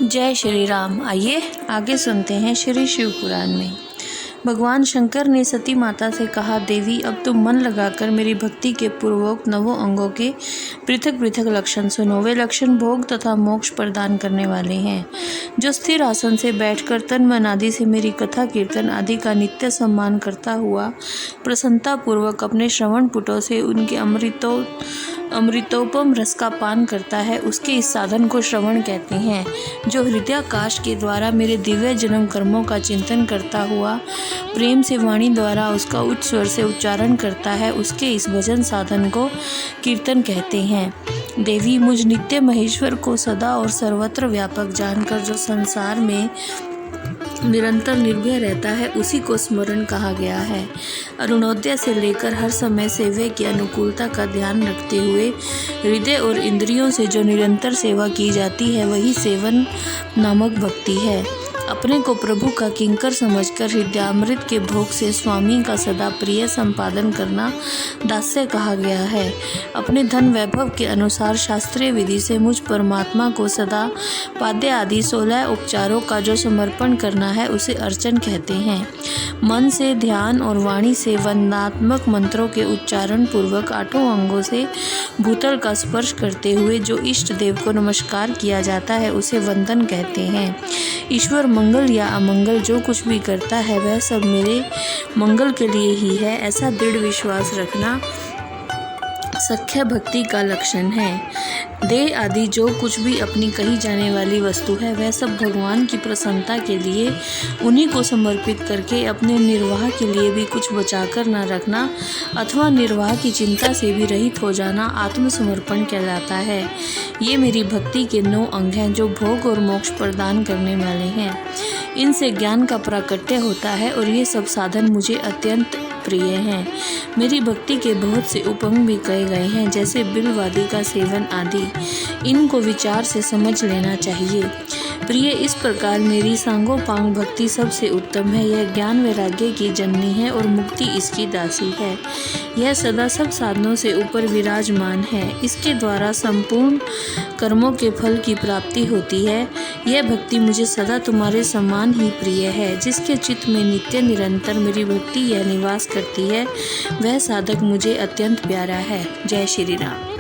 जय श्री राम। आइए आगे सुनते हैं श्री शिव पुराण में। भगवान शंकर ने सती माता से कहा, देवी अब तुम मन लगाकर मेरी भक्ति के पूर्वक नवों अंगों के पृथक पृथक लक्षण सुनो। वे लक्षण भोग तथा मोक्ष प्रदान करने वाले हैं। जो स्थिर आसन से बैठकर तन मन आदि से मेरी कथा कीर्तन आदि का नित्य सम्मान करता हुआ प्रसन्नता पूर्वक अपने श्रवण पुटों से उनके अमृतोपम रस का पान करता है, उसके इस साधन को श्रवण कहते हैं। जो हृदयाकाश के द्वारा मेरे दिव्य जन्म कर्मों का चिंतन करता हुआ प्रेम से वाणी द्वारा उसका उच्च स्वर से उच्चारण करता है, उसके इस भजन साधन को कीर्तन कहते हैं। देवी, मुझ नित्य महेश्वर को सदा और सर्वत्र व्यापक जानकर जो संसार में निरंतर निर्भय रहता है, उसी को स्मरण कहा गया है। अरुणोदय से लेकर हर समय सेवे की अनुकूलता का ध्यान रखते हुए हृदय और इंद्रियों से जो निरंतर सेवा की जाती है, वही सेवन नामक भक्ति है। अपने को प्रभु का किंकर समझकर हृदयामृत के भोग से स्वामी का सदा प्रिय संपादन करना दास्य कहा गया है। अपने धन वैभव के अनुसार शास्त्रीय विधि से मुझ परमात्मा को सदा पाद्य आदि 16 उपचारों का जो समर्पण करना है, उसे अर्चन कहते हैं। मन से ध्यान और वाणी से वंदनात्मक मंत्रों के उच्चारण पूर्वक 8 अंगों से भूतल का स्पर्श करते हुए जो इष्ट देव को नमस्कार किया जाता है, उसे वंदन कहते हैं। ईश्वर मंगल या अमंगल जो कुछ भी करता है, वह सब मेरे मंगल के लिए ही है, ऐसा दृढ़ विश्वास रखना सख्य भक्ति का लक्षण है। देह आदि जो कुछ भी अपनी कही जाने वाली वस्तु है, वह सब भगवान की प्रसन्नता के लिए उन्हीं को समर्पित करके अपने निर्वाह के लिए भी कुछ बचाकर न रखना अथवा निर्वाह की चिंता से भी रहित हो जाना आत्मसमर्पण कहलाता है। ये मेरी भक्ति के 9 अंग हैं, जो भोग और मोक्ष प्रदान करने वाले हैं। इनसे ज्ञान का प्राकट्य होता है और ये सब साधन मुझे अत्यंत प्रिय हैं। मेरी भक्ति के बहुत से उपंग भी कहे गए हैं, जैसे बिल्वादि का सेवन आदि। इनको विचार से समझ लेना चाहिए। प्रिय, इस प्रकार मेरी सांगोपांग भक्ति सबसे उत्तम है। यह ज्ञान वैराग्य की जननी है और मुक्ति इसकी दासी है। यह सदा सब साधनों से ऊपर विराजमान है। इसके द्वारा संपूर्ण कर्मों के फल की प्राप्ति होती है। यह भक्ति मुझे सदा तुम्हारे समान ही प्रिय है। जिसके चित्त में नित्य निरंतर मेरी भक्ति यह निवास करती है, वह साधक मुझे अत्यंत प्यारा है। जय श्री राम।